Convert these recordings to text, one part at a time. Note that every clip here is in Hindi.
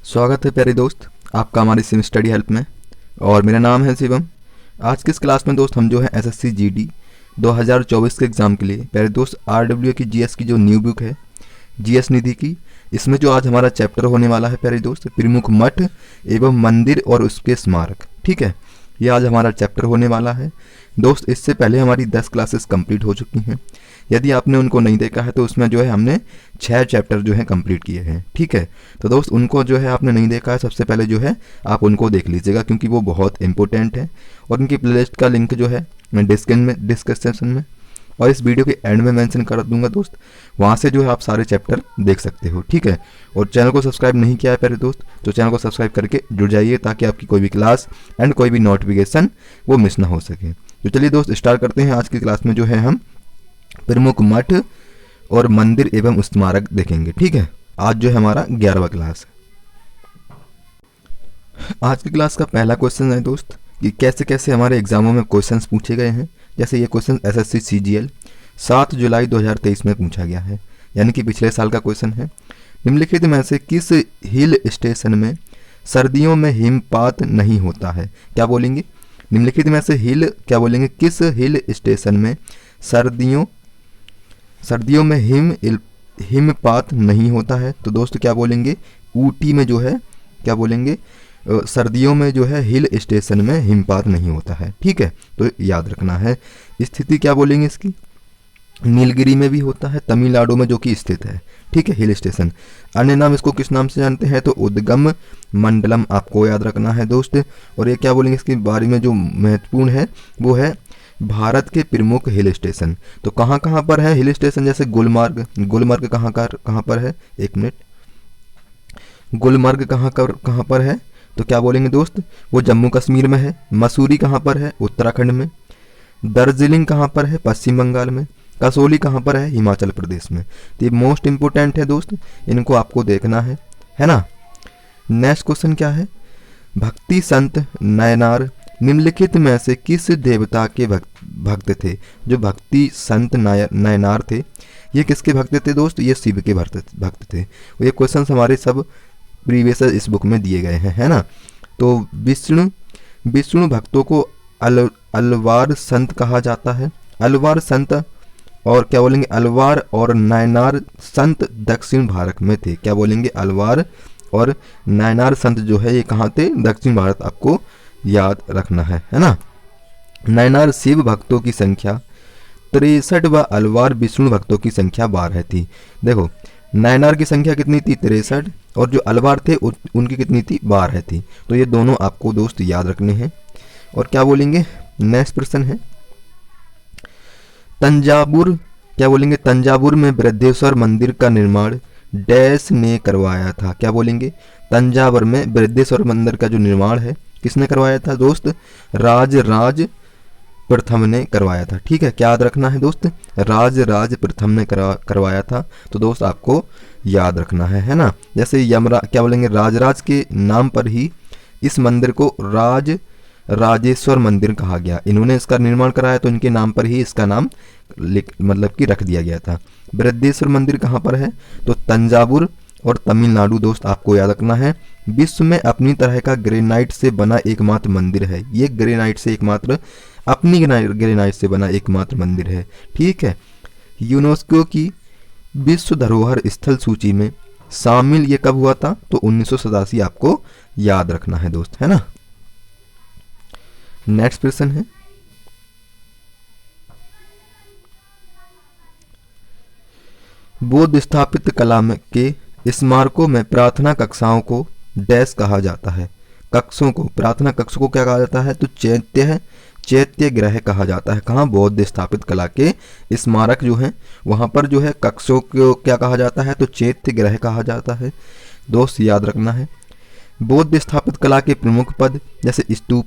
स्वागत है प्यारे दोस्त आपका हमारी सिम स्टडी हेल्प में। और मेरा नाम है शिवम। आज की इस क्लास में दोस्त हम जो है एसएससी जीडी 2024 के एग्ज़ाम के लिए प्यारे दोस्त आरडब्ल्यू की जीएस की जो न्यू बुक है जीएस निधि की, इसमें जो आज हमारा चैप्टर होने वाला है प्यारे दोस्त प्रमुख मठ एवं मंदिर और उसके स्मारक। ठीक है, ये आज हमारा चैप्टर होने वाला है दोस्त। इससे पहले हमारी 10 क्लासेस कंप्लीट हो चुकी हैं। यदि आपने उनको नहीं देखा है तो उसमें जो है हमने 6 चैप्टर जो है कंप्लीट किए हैं। ठीक है, तो दोस्त उनको जो है आपने नहीं देखा है, सबसे पहले जो है आप उनको देख लीजिएगा क्योंकि वो बहुत इंपॉर्टेंट है। और उनकी प्लेलिस्ट का लिंक जो है मैं डिस्क्रिप्शन में और इस वीडियो के एंड में मेंशन कर दूंगा दोस्त, वहाँ से जो है आप सारे चैप्टर देख सकते हो। ठीक है, और चैनल को सब्सक्राइब नहीं किया है प्यारे दोस्त तो चैनल को सब्सक्राइब करके जुड़ जाइए ताकि आपकी कोई भी क्लास एंड कोई भी नोटिफिकेशन वो मिस ना हो सके। तो चलिए दोस्त स्टार्ट करते हैं। आज की क्लास में जो है हम प्रमुख मठ और मंदिर एवं स्मारक देखेंगे। ठीक है, आज जो है हमारा 11वां क्लास है। आज की क्लास का पहला क्वेश्चन है दोस्त कि कैसे कैसे हमारे एग्जामों में क्वेश्चंस पूछे गए हैं। जैसे ये क्वेश्चन एसएससी सीजीएल 7 जुलाई 2023 में पूछा गया है, यानी कि पिछले साल का क्वेश्चन है। निम्नलिखित में से किस हिल स्टेशन में सर्दियों में हिमपात नहीं होता है? क्या बोलेंगे? निम्नलिखित में से क्या बोलेंगे? किस हिल स्टेशन में सर्दियों में हिमपात नहीं होता है? तो दोस्त क्या बोलेंगे? ऊटी में जो है क्या बोलेंगे? सर्दियों में जो है हिल स्टेशन में हिमपात नहीं होता है। ठीक है, तो याद रखना है। स्थिति क्या बोलेंगे इसकी? नीलगिरी में भी होता है, तमिलनाडु में जो कि स्थित है। ठीक है, हिल स्टेशन। अन्य नाम इसको किस नाम से जानते हैं? तो उद्गम मंडलम आपको याद रखना है दोस्त। और ये क्या बोलेंगे इसके बारे में जो महत्वपूर्ण है वो है भारत के प्रमुख हिल स्टेशन। तो कहाँ कहाँ पर है हिल स्टेशन? जैसे गुलमर्ग कहाँ पर है? एक मिनट, गुलमर्ग कहाँ पर है? तो क्या बोलेंगे दोस्त? वो जम्मू कश्मीर में है। मसूरी कहाँ पर है? उत्तराखंड में। दार्जिलिंग कहाँ पर है? पश्चिम बंगाल में। कसौली कहाँ पर है? हिमाचल प्रदेश में। तो ये मोस्ट इंपोर्टेंट है दोस्त, इनको आपको देखना है ना। नेक्स्ट क्वेश्चन क्या है? भक्ति संत नयनार निम्नलिखित में से किस देवता के भक्त थे? जो भक्ति संत नयनार थे ये किसके भक्त थे दोस्त? ये शिव के भक्त थे। ये क्वेश्चन हमारे सब प्रीवियस इस बुक में दिए गए हैं, है ना। तो विष्णु भक्तों को अलवार संत कहा जाता है। अलवार संत और क्या बोलेंगे? अलवार और नयनार संत दक्षिण भारत में थे। क्या बोलेंगे? अलवार और नयनार संत जो है ये कहाँ थे? दक्षिण भारत। आपको याद रखना है ना। नयनार शिव भक्तों की संख्या 63 व अलवार विष्णु भक्तों की संख्या 12 थी। देखो नयनार की संख्या कितनी थी? 63, और जो अलवार थे उनकी कितनी थी? 12 थी। तो ये दोनों आपको दोस्त याद रखने हैं। और क्या बोलेंगे? नेक्स्ट प्रश्न है तंजावुर। क्या बोलेंगे? तंजावुर में बृहदेश्वर मंदिर का निर्माण डैश ने करवाया था। क्या बोलेंगे? तंजावुर में बृहदेश्वर मंदिर का जो निर्माण है किसने करवाया था दोस्त? राज प्रथम ने करवाया था। ठीक है, क्या याद रखना है दोस्त? राज प्रथम ने करवाया था। तो दोस्त आपको याद रखना है ना। जैसे क्या बोलेंगे? राजराज के नाम पर ही इस मंदिर को राजेश्वर मंदिर कहा गया। इन्होंने इसका निर्माण कराया तो इनके नाम पर ही इसका नाम मतलब कि रख दिया गया था। बृहदेश्वर मंदिर कहाँ पर है? तो तंजावुर और तमिलनाडु दोस्त आपको याद रखना है। विश्व में अपनी तरह का ग्रेनाइट से बना एकमात्र मंदिर है। ये अपनी ग्रेनाइट से बना एकमात्र मंदिर है। ठीक है, यूनेस्को की विश्व धरोहर स्थल सूची में शामिल ये कब हुआ था? तो 1987 आपको याद रखना है दोस्त, है ना। नेक्स्ट प्रश्न है बौद्ध स्थापित कला के स्मारकों में प्रार्थना कक्षाओं को डैश कहा जाता है। प्रार्थना कक्षों को क्या कहा जाता है? तो चैत्य गृह कहा जाता है। कहाँ? बौद्ध स्थापित कला के स्मारक जो हैं वहाँ पर जो है कक्षों को क्या कहा जाता है? तो चैत्य गृह कहा जाता है। दोस्त याद रखना है। बौद्ध स्थापित कला के प्रमुख पद जैसे स्तूप,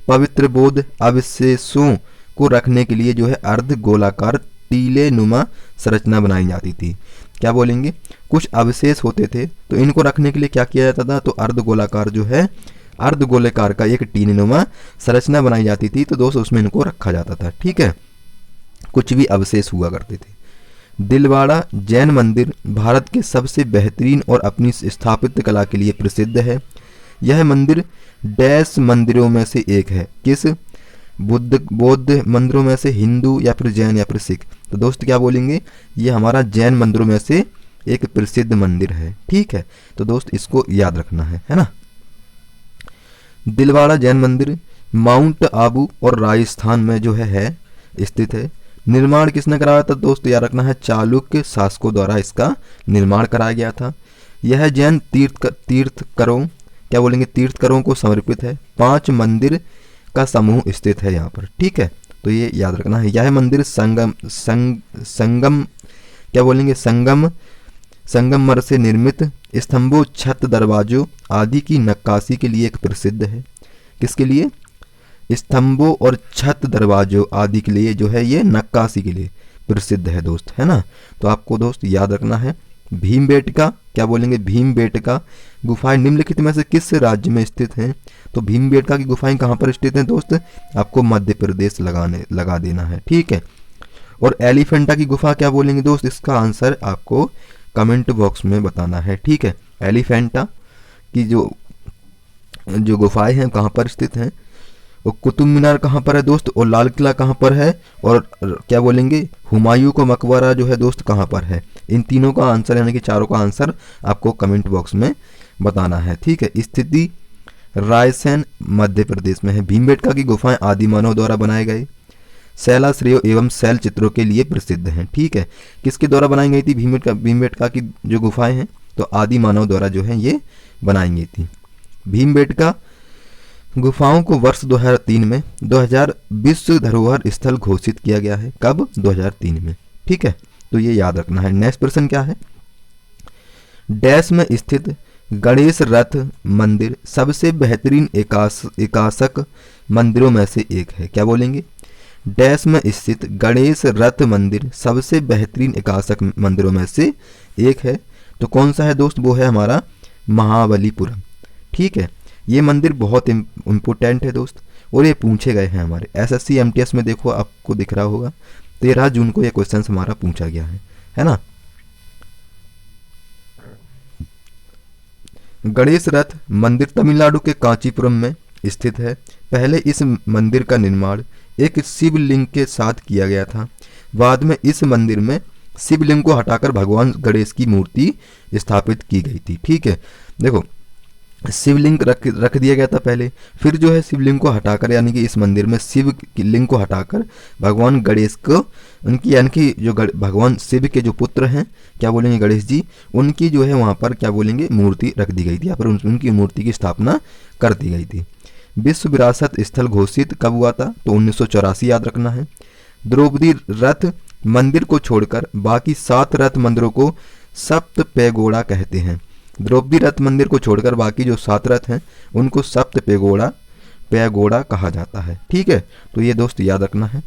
पवित्र बौद्ध अवशेषों को रखने के लिए जो है अर्ध गोलाकार टीले नुमा संरचना बनाई जाती थी। क्या बोलेंगे? कुछ अवशेष होते थे तो इनको रखने के लिए क्या किया जाता था? तो अर्ध गोलाकार का एक टीले नुमा संरचना बनाई जाती थी। तो दोस्त उसमें इनको रखा जाता था। ठीक है, कुछ भी अवशेष हुआ करते थे। दिलवाड़ा जैन मंदिर भारत के सबसे बेहतरीन और अपनी स्थापत्य कला के लिए प्रसिद्ध है। यह मंदिर डैश मंदिरों में से एक है। किस? बौद्ध मंदिरों में से, हिंदू या फिर जैन या फिर सिख? तो दोस्त क्या बोलेंगे, ये हमारा जैन मंदिरों में से एक प्रसिद्ध मंदिर है। ठीक है, तो दोस्त इसको याद रखना है ना। दिलवाड़ा जैन मंदिर माउंट आबू और राजस्थान में जो है स्थित है। निर्माण किसने कराया था दोस्त? याद रखना है, चालुक्य शासकों द्वारा इसका निर्माण कराया गया था। यह जैन तीर्थकरों, क्या बोलेंगे, तीर्थकरों को समर्पित है। 5 मंदिर का समूह स्थित है यहाँ पर। ठीक है, तो ये याद रखना है। यह मंदिर संगम क्या बोलेंगे, संगमरमर से निर्मित स्तंभों, छत, दरवाजों आदि की नक्काशी के लिए एक प्रसिद्ध है। किसके लिए? स्तंभों और छत, दरवाजों आदि के लिए जो है ये नक्काशी के लिए प्रसिद्ध है दोस्त, है ना। तो आपको दोस्त याद रखना है। भीमबेटका, क्या बोलेंगे, भीमबेटका गुफाएं निम्नलिखित में से किस राज्य में स्थित हैं? तो भीमबेटका की गुफाएं कहाँ पर स्थित हैं दोस्त? आपको मध्य प्रदेश लगा देना है। ठीक है, और एलिफेंटा की गुफा क्या बोलेंगे दोस्त? इसका आंसर आपको कमेंट बॉक्स में बताना है। ठीक है, एलिफेंटा की जो गुफाएं हैं कहाँ पर स्थित हैं? और कुतुब मीनार कहाँ पर है दोस्त? और लाल किला कहाँ पर है? और क्या बोलेंगे, हुमायूं का मकबरा जो है दोस्त कहाँ पर है? इन तीनों का आंसर यानी कि चारों का आंसर आपको कमेंट बॉक्स में बताना है। ठीक है, स्थिति रायसेन मध्य प्रदेश में है। भीमबेटका की गुफाएं आदि मानव द्वारा बनाए गए शैलाश्रयों एवं शैल चित्रों के लिए प्रसिद्ध हैं। ठीक है, किसके द्वारा बनाई गई थी भीमबेटका की जो गुफाएं हैं? तो आदि मानव द्वारा जो है ये बनाई गई थी। भीमबेटका गुफाओं को वर्ष 2003 में 2000 विश्व धरोहर स्थल घोषित किया गया है। कब? 2003 में। ठीक है, तो ये याद रखना है। नेक्स्ट प्रश्न क्या है? डैश में स्थित गणेश रथ मंदिर सबसे बेहतरीन एकाशक मंदिरों में से एक है। क्या बोलेंगे? डैश में स्थित गणेश रथ मंदिर सबसे बेहतरीन एकाशक मंदिरों में से एक है। तो कौन सा है दोस्त? वो है हमारा महाबलीपुरम। ठीक है, ये मंदिर बहुत इम्पोर्टेंट है दोस्त, और ये पूछे गए हैं हमारे एसएससी एमटीएस में। देखो आपको दिख रहा होगा 13 जून को ये क्वेश्चन हमारा पूछा गया है ना। गणेश रथ मंदिर तमिलनाडु के कांचीपुरम में स्थित है। पहले इस मंदिर का निर्माण एक शिवलिंग के साथ किया गया था। बाद में इस मंदिर में शिवलिंग को हटाकर भगवान गणेश की मूर्ति स्थापित की गई थी। ठीक है, देखो शिवलिंग रख दिया गया था पहले, फिर जो है शिवलिंग को हटाकर यानी कि इस मंदिर में शिव की लिंग को हटाकर भगवान गणेश को उनकी यानी कि जो भगवान शिव के जो पुत्र हैं, क्या बोलेंगे, गणेश जी, उनकी जो है वहाँ पर क्या बोलेंगे मूर्ति रख दी गई थी, या फिर उनकी मूर्ति की स्थापना कर दी गई थी। विश्व विरासत स्थल घोषित कब हुआ था? तो 1984 याद रखना है। द्रौपदी रथ मंदिर को छोड़कर बाकी 7 रथ मंदिरों को सप्त पैगोड़ा कहते हैं। द्रौपदी रथ मंदिर को छोड़कर बाकी जो 7 रथ हैं उनको सप्त पैगोड़ा कहा जाता है। ठीक है, तो ये दोस्त याद रखना है।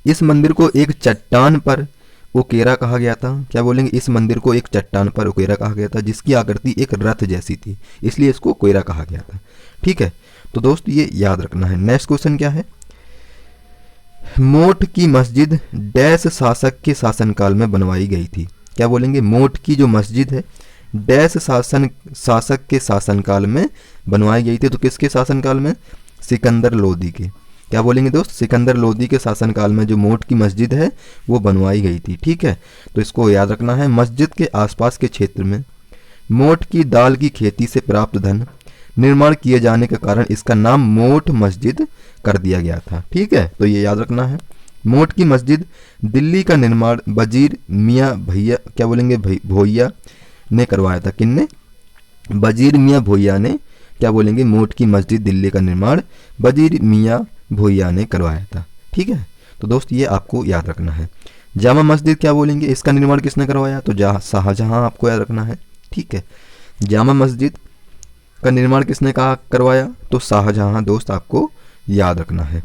इस मंदिर को एक चट्टान पर उकेरा कहा गया था। क्या बोलेंगे? इस मंदिर को एक चट्टान पर उकेरा कहा गया था जिसकी आकृति एक रथ जैसी थी, इसलिए इसको कोयरा कहा गया था। ठीक है, तो दोस्त ये याद रखना है। नेक्स्ट क्वेश्चन क्या है? मोठ की मस्जिद डैश शासक के शासनकाल में बनवाई गई थी। क्या बोलेंगे? मोठ की जो मस्जिद है डैश शासक के शासनकाल में बनवाई गई थी। तो किसके शासनकाल में? सिकंदर लोदी के। क्या बोलेंगे दोस्त? सिकंदर लोदी के शासनकाल में जो मोठ की मस्जिद है वो बनवाई गई थी। ठीक है, तो इसको याद रखना है। मस्जिद के आसपास के क्षेत्र में मोठ की दाल की खेती से प्राप्त धन निर्माण किए जाने के कारण इसका नाम मोठ मस्जिद कर दिया गया था। ठीक है, तो ये याद रखना है। मोठ की मस्जिद दिल्ली का निर्माण वजीर मियाँ भैया क्या बोलेंगे भोइया ने करवाया था। किनने? वजीर मियाँ भोइया ने क्या बोलेंगे मोठ की मस्जिद दिल्ली का निर्माण वजीर मियाँ भोइया ने करवाया था। ठीक है, तो दोस्त ये आपको याद रखना है। जामा मस्जिद क्या बोलेंगे इसका निर्माण किसने करवाया? तो शाहजहां आपको याद रखना है। ठीक है, जामा मस्जिद का निर्माण किसने कहा करवाया? तो शाहजहां दोस्त आपको याद रखना है।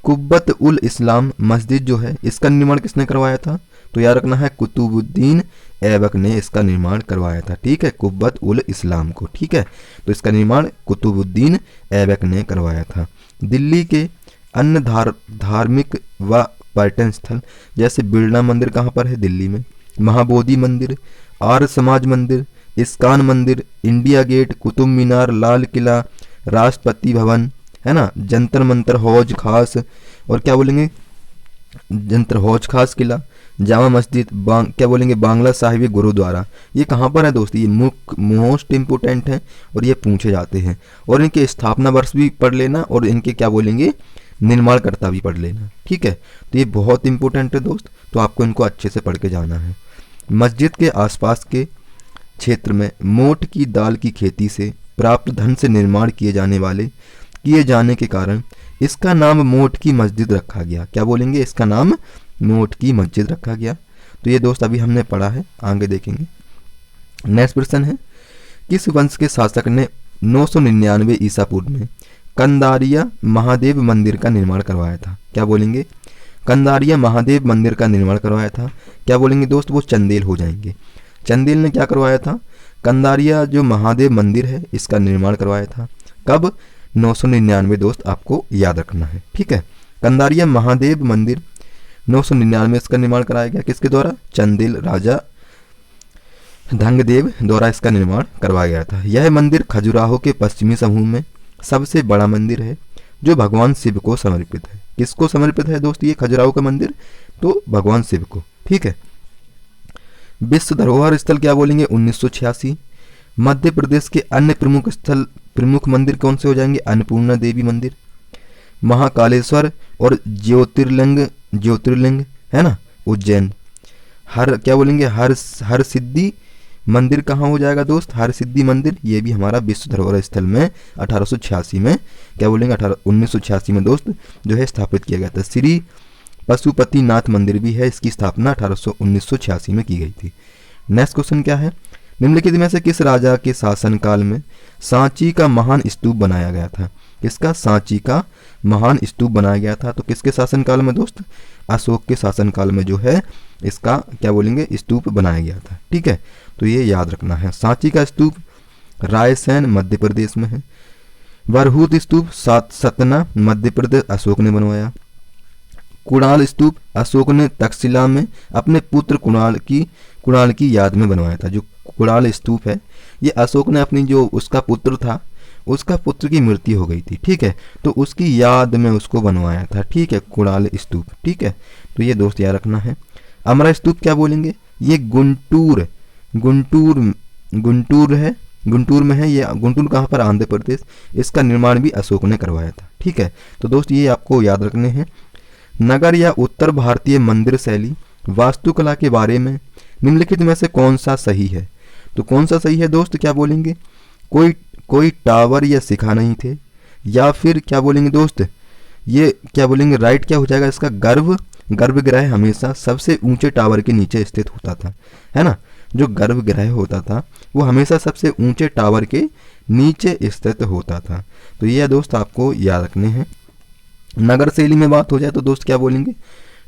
कुब्बत उल इस्लाम मस्जिद जो है इसका निर्माण किसने करवाया था? तो याद रखना है कुतुबुद्दीन ऐबक ने इसका निर्माण करवाया था। ठीक है, कुब्बत उल इस्लाम को। ठीक है, तो इसका निर्माण कुतुबुद्दीन ऐबक ने करवाया था। दिल्ली के अन्य धार्मिक व पर्यटन स्थल, जैसे बिरला मंदिर कहाँ पर है, दिल्ली में, महाबोधि मंदिर, आर्य समाज मंदिर, इस्कॉन मंदिर, इंडिया गेट, कुतुब मीनार, लाल किला, राष्ट्रपति भवन, है ना, जंतर मंतर, हौज खास, और क्या बोलेंगे, जंतर हौज खास किला, जामा मस्जिद, क्या बोलेंगे, बांग्ला साहिब गुरुद्वारा। ये कहाँ पर है दोस्त, ये मोस्ट इम्पोर्टेंट है और ये पूछे जाते हैं। और इनके स्थापना वर्ष भी पढ़ लेना और इनके क्या बोलेंगे, निर्माणकर्ता भी पढ़ लेना। ठीक है, तो ये बहुत इंपॉर्टेंट है दोस्त, तो आपको इनको अच्छे से पढ़ के जाना है। मस्जिद के आसपास के क्षेत्र में मोठ की दाल की खेती से प्राप्त धन से निर्माण किए जाने के कारण इसका नाम मोठ की मस्जिद रखा गया। क्या बोलेंगे, इसका नाम मोठ की मस्जिद रखा गया। तो ये दोस्त अभी हमने पढ़ा है, आगे देखेंगे। नेक्स्ट प्रश्न है, किस वंश के शासक ने 999 ईसा पूर्व में कंदारिया महादेव मंदिर का निर्माण करवाया था? क्या बोलेंगे, कंदारिया महादेव मंदिर का निर्माण करवाया था। क्या बोलेंगे दोस्त, वो चंदेल हो जाएंगे। चंदेल ने क्या करवाया था, कंदारिया जो महादेव मंदिर है इसका निर्माण करवाया था। कब, 999 दोस्त आपको याद रखना है। ठीक है, कंदारिया महादेव मंदिर 999 इसका निर्माण कराया गया, किसके द्वारा, चंदेल राजा धंगदेव द्वारा इसका निर्माण करवाया गया था। यह मंदिर खजुराहो के पश्चिमी समूह में सबसे बड़ा मंदिर है जो भगवान शिव को समर्पित है। किसको समर्पित है दोस्त, ये खजुराहो का मंदिर, तो भगवान शिव को। ठीक है, विश्व धरोहर स्थल क्या बोलेंगे, 1986। मध्य प्रदेश के अन्य प्रमुख मंदिर कौन से हो जाएंगे, अन्नपूर्णा देवी मंदिर, महाकालेश्वर और ज्योतिर्लिंग है ना, उज्जैन। क्या बोलेंगे, हर सिद्धि मंदिर कहाँ हो जाएगा दोस्त, हर सिद्धि मंदिर, ये भी हमारा विश्व धरोहर स्थल में 1886 में, क्या बोलेंगे, 1986 में दोस्त जो है स्थापित किया गया था। श्री पशुपतिनाथ मंदिर भी है, इसकी स्थापना 1986 में की गई थी। नेक्स्ट क्वेश्चन क्या है, निम्नलिखित में से किस राजा के शासनकाल में सांची का महान स्तूप बनाया गया था? किसका, सांची का महान स्तूप बनाया गया था। तो किसके शासनकाल में दोस्त, अशोक के शासनकाल में जो है इसका क्या बोलेंगे, स्तूप बनाया गया था। ठीक है, तो ये याद रखना है। सांची का स्तूप रायसेन मध्य प्रदेश में है। बरहूत स्तूप सतना मध्य प्रदेश, अशोक ने बनवाया। कुणाल स्तूप अशोक ने तक्षशिला में अपने पुत्र कुणाल की याद में बनवाया था। जो कुणाल स्तूप है ये अशोक ने अपनी जो उसका पुत्र था, उसका पुत्र की मृत्यु हो गई थी। ठीक है, तो उसकी याद में उसको बनवाया था। ठीक है, कुणाल स्तूप। ठीक है, तो ये दोस्त याद रखना है। अमरा स्तूप क्या बोलेंगे, ये गुंटूर है, गुंटूर में है। ये गुंटूर कहाँ पर, आंध्र प्रदेश। इसका निर्माण भी अशोक ने करवाया था। ठीक है, तो दोस्त ये आपको याद रखने हैं। नगर या उत्तर भारतीय मंदिर शैली वास्तुकला के बारे में निम्नलिखित में से कौन सा सही है? तो कौन सा सही है दोस्त, क्या बोलेंगे, कोई टावर या शिखा नहीं थे, या फिर क्या बोलेंगे दोस्त, ये क्या बोलेंगे, राइट क्या हो जाएगा इसका, गर्भगृह हमेशा सबसे ऊंचे टावर के नीचे स्थित होता था, है ना। जो गर्भगृह होता था वो हमेशा सबसे ऊंचे टावर के नीचे स्थित होता था। तो ये दोस्त आपको याद रखने हैं। नगर शैली में बात हो जाए तो दोस्त क्या बोलेंगे,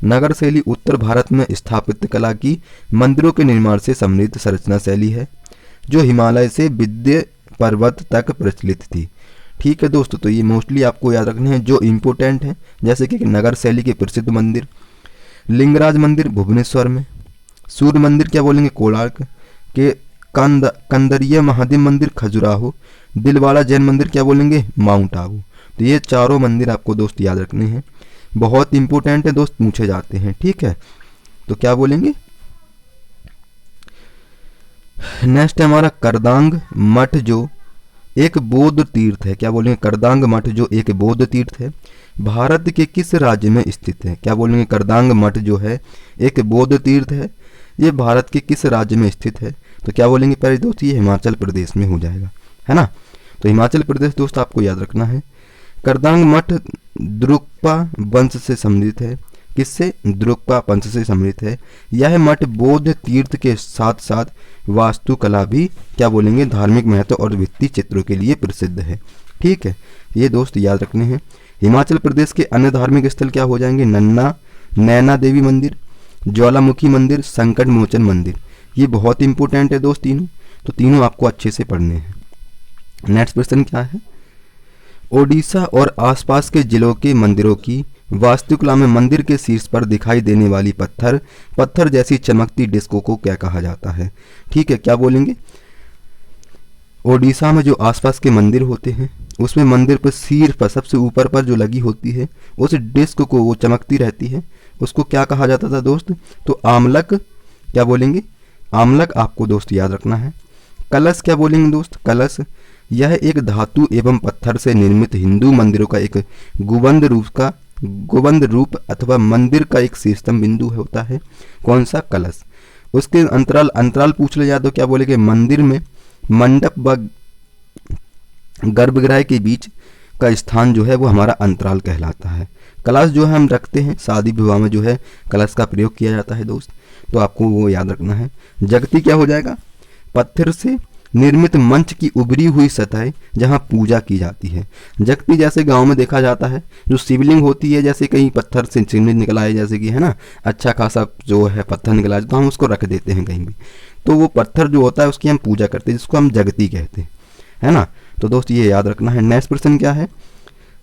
नगर शैली उत्तर भारत में स्थापित कला की मंदिरों के निर्माण से समृद्ध संरचना शैली है जो हिमालय से विंध्य पर्वत तक प्रचलित थी। ठीक है दोस्तों, तो ये मोस्टली आपको याद रखने हैं जो इम्पोर्टेंट हैं, जैसे कि नगर शैली के प्रसिद्ध मंदिर लिंगराज मंदिर भुवनेश्वर में, सूर्य मंदिर क्या बोलेंगे कोणार्क के, कंदरिया महादेव मंदिर खजुराहो, दिलवाड़ा जैन मंदिर क्या बोलेंगे माउंट आबू। तो ये चारों मंदिर आपको दोस्त याद रखने हैं, बहुत इंपॉर्टेंट है दोस्त, पूछे जाते हैं। ठीक है, तो क्या बोलेंगे, नेक्स्ट है हमारा करदांग मठ जो एक बौद्ध तीर्थ है। क्या बोलेंगे, करदांग मठ जो एक बौद्ध तीर्थ है भारत के किस राज्य में स्थित है? क्या बोलेंगे, करदांग मठ जो है एक बौद्ध तीर्थ है, ये भारत के किस राज्य में स्थित है? तो क्या बोलेंगे पहले दोस्त, ये हिमाचल प्रदेश में हो जाएगा, है ना। तो हिमाचल प्रदेश दोस्त आपको याद रखना है। करदांग मठ द्रुक्पा वंश से समृद्ध है। किससे, द्रुक्पा वंश से समृद्ध है। यह मठ बौद्ध तीर्थ के साथ साथ वास्तुकला भी क्या बोलेंगे धार्मिक महत्व और भित्ति चित्रों के लिए प्रसिद्ध है। ठीक है, ये दोस्त याद रखने हैं। हिमाचल प्रदेश के अन्य धार्मिक स्थल क्या हो जाएंगे, नैना देवी मंदिर, ज्वालामुखी मंदिर, संकट मोचन मंदिर। ये बहुत इंपॉर्टेंट है दोस्त तीनों, तो तीनों आपको अच्छे से पढ़ने हैं। नेक्स्ट प्रश्न क्या है, ओडिशा और आसपास के जिलों के मंदिरों की वास्तुकला में मंदिर के शीर्ष पर दिखाई देने वाली पत्थर जैसी चमकती डिस्को को क्या कहा जाता है? ठीक है, क्या बोलेंगे? ओडिशा में जो आसपास के मंदिर होते हैं उसमें मंदिर पर शीर्ष पर सबसे ऊपर पर जो लगी होती है उस डिस्क को, वो चमकती रहती है, उसको क्या कहा जाता था दोस्त? तो आमलक। क्या बोलेंगे? आमलक आपको दोस्त याद रखना है। कलश क्या बोलेंगे दोस्त? कलश, यह एक धातु एवं पत्थर से निर्मित हिंदू मंदिरों का एक गुंबद रूप अथवा मंदिर का एक शीर्षतम बिंदु होता है। कौन सा? कलश। उसके अंतराल पूछ लिया जाए तो क्या बोलेंगे? मंदिर में मंडप व गर्भगृह के बीच का स्थान जो है वो हमारा अंतराल कहलाता है। कलश जो है हम रखते हैं, शादी विवाह में जो है कलश का प्रयोग किया जाता है दोस्त, तो आपको वो याद रखना है। जगती क्या हो जाएगा? पत्थर से निर्मित मंच की उभरी हुई सतह जहां पूजा की जाती है। जगती जैसे गांव में देखा जाता है, जो शिवलिंग होती है, जैसे कहीं पत्थर से चिन्हित निकला है, जैसे कि है ना, अच्छा खासा जो है पत्थर निकला है तो हम उसको रख देते हैं कहीं भी, तो वो पत्थर जो होता है उसकी हम पूजा करते हैं, जिसको हम जगती कहते हैं, है ना। तो दोस्त ये याद रखना है। नेक्स्ट प्रश्न क्या है?